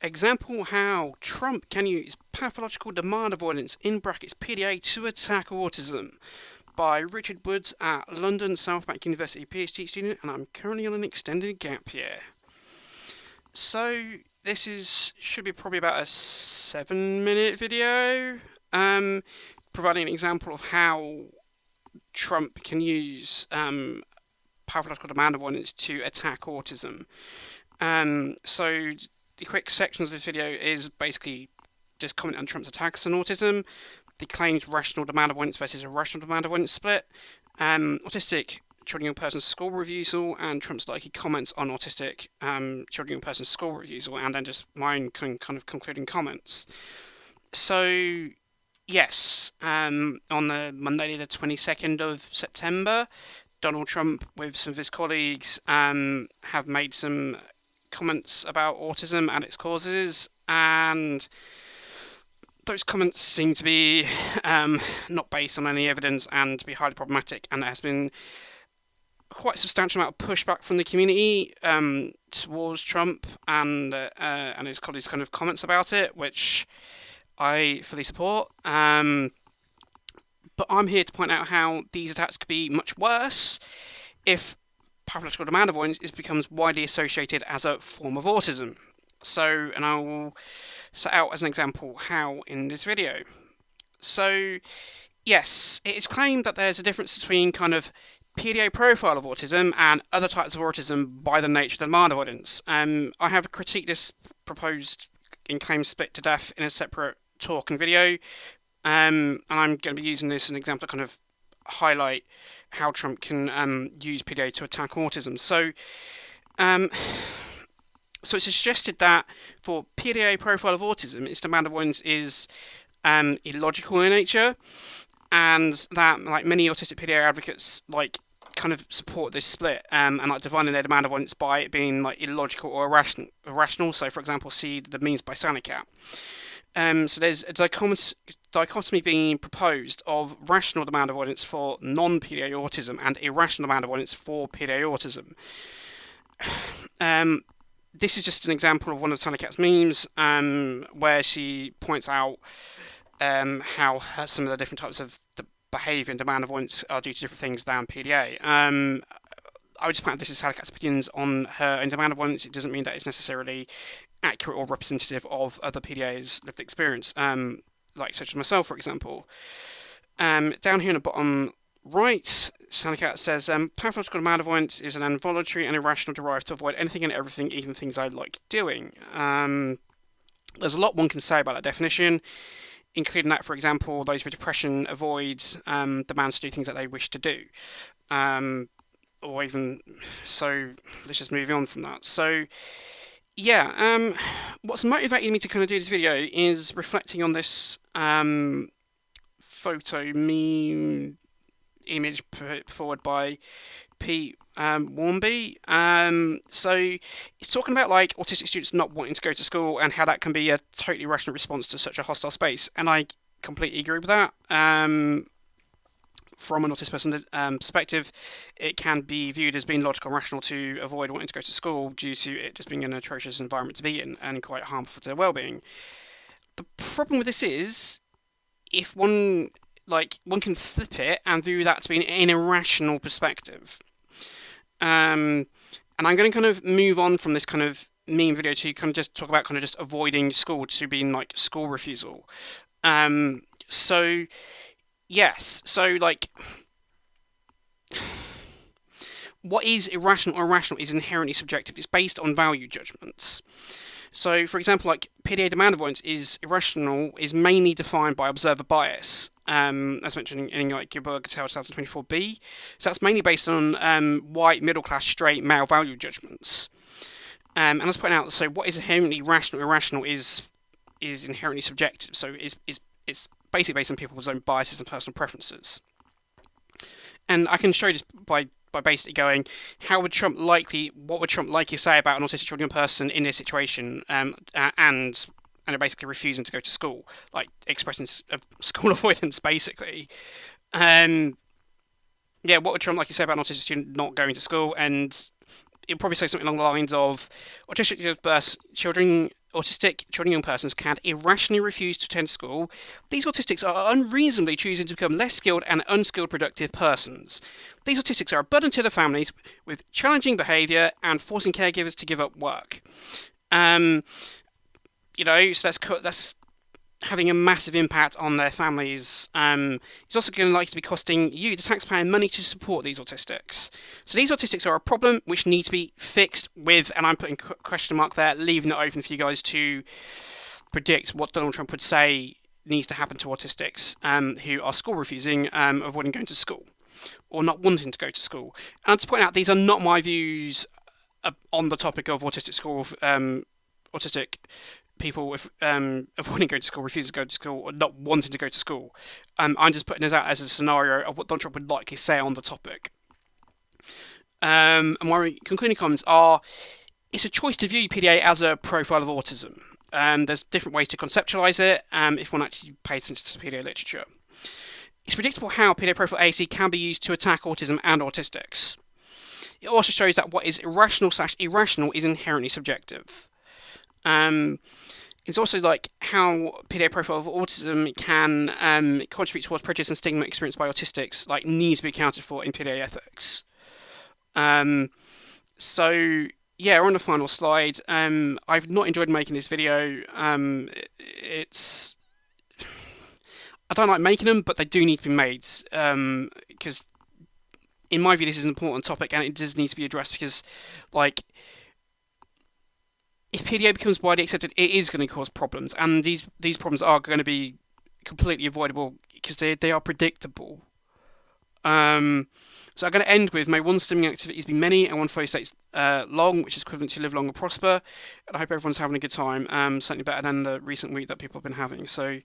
Example how Trump can use pathological demand avoidance in brackets PDA to attack autism by Richard Woods at London South Bank University PhD student, and I'm currently on an extended gap year. So this should be probably about a 7-minute video, providing an example of how Trump can use pathological demand avoidance to attack autism. So the quick sections of this video is basically just comment on Trump's attacks on autism, the claimed rational demand avoidance versus irrational demand avoidance split, autistic children and young persons school refusal, and Trump's likely comments on autistic children and young persons school refusal, and then just my own kind of concluding comments. So, yes, on the Monday the 22nd of September, Donald Trump with some of his colleagues have made some comments about autism and its causes, and those comments seem to be not based on any evidence and to be highly problematic, and there has been quite a substantial amount of pushback from the community towards Trump and his colleagues' kind of comments about it, which I fully support. But I'm here to point out how these attacks could be much worse if pathological demand avoidance becomes widely associated as a form of autism. So, and I will set out as an example how in this video. So, yes, it is claimed that there's a difference between kind of PDA profile of autism and other types of autism by the nature of demand avoidance. I have critiqued this proposed in claim split to death in a separate talk and video, and I'm going to be using this as an example to kind of highlight how Trump can use PDA to attack autism. So it's suggested that for PDA profile of autism, its demand avoidance is illogical in nature, and that like many autistic PDA advocates like kind of support this split and like defining their demand avoidance by it being like illogical or irrational. So, for example, see the means by Sanicat. So there's a dichotomy being proposed of rational demand avoidance for non-PDA autism and irrational demand avoidance for PDA autism. This is just an example of one of Sanicat's memes where she points out how some of the different types of the behaviour and demand avoidance are due to different things than PDA. I would just point out this is Salicat's opinions on her own demand avoidance. It doesn't mean that it's necessarily accurate or representative of other PDA's lived experience, like such as myself, for example. Down here in the bottom right, Sanicat says, pathological demand avoidance is an involuntary and irrational drive to avoid anything and everything, even things I like doing. There's a lot one can say about that definition, including that, for example, those with depression avoid demands to do things that they wish to do. Or even, so let's just move on from that. So, yeah, what's motivating me to kind of do this video is reflecting on this photo meme image put forward by Pete Wharmby. So it's talking about like autistic students not wanting to go to school and how that can be a totally rational response to such a hostile space, and I completely agree with that. From an autistic person perspective, it can be viewed as being logical and rational to avoid wanting to go to school due to it just being an atrocious environment to be in and quite harmful to their well-being. The problem with this is, if one can flip it and view that to be an irrational perspective. And I'm going to kind of move on from this kind of meme video to kind of just talk about kind of just avoiding school to being like school refusal. So, yes, so like, what is irrational or rational is inherently subjective. It's based on value judgments. So, for example, like PDA demand avoidance is irrational, is mainly defined by observer bias, as mentioned in like Gilbert 2024b. So that's mainly based on white, middle-class, straight, male value judgments. And let's point out, so what is inherently rational or irrational is inherently subjective. So it's basically based on people's own biases and personal preferences. And I can show this by basically going, what would Trump likely say about an autistic children person in this situation, and basically refusing to go to school, like expressing school avoidance, basically. What would Trump likely say about an autistic student not going to school? And it'll probably say something along the lines of, autistic children autistic children and young persons can irrationally refuse to attend school, these autistics are unreasonably choosing to become less skilled and unskilled productive persons. These autistics are a burden to their families with challenging behaviour and forcing caregivers to give up work. So that's having a massive impact on their families. It's also going to likely to be costing you, the taxpayer, money to support these autistics. So these autistics are a problem which needs to be fixed with, and I'm putting question mark there, leaving it open for you guys to predict what Donald Trump would say needs to happen to autistics who are school refusing, avoiding going to school, or not wanting to go to school. And to point out, these are not my views on the topic of autistic school, autistic people avoiding going to school, refusing to go to school, or not wanting to go to school. I'm just putting this out as a scenario of what Donald Trump would likely say on the topic. And my concluding comments are, it's a choice to view PDA as a profile of autism. There's different ways to conceptualise it if one actually pays attention to PDA literature. It's predictable how PDA profile AAC can be used to attack autism and autistics. It also shows that what is irrational/irrational is inherently subjective. It's also like how PDA profile of autism can contribute towards prejudice and stigma experienced by autistics, like needs to be accounted for in PDA ethics. So yeah, we're on the final slide. I've not enjoyed making this video. I don't like making them, but they do need to be made because, in my view, this is an important topic and it does need to be addressed because, like, if PDA becomes widely accepted, it is going to cause problems, and these problems are going to be completely avoidable because they are predictable. So I'm going to end with, may one stimming activities be many and one phase states long, which is equivalent to live long and prosper. And I hope everyone's having a good time, certainly better than the recent week that people have been having. So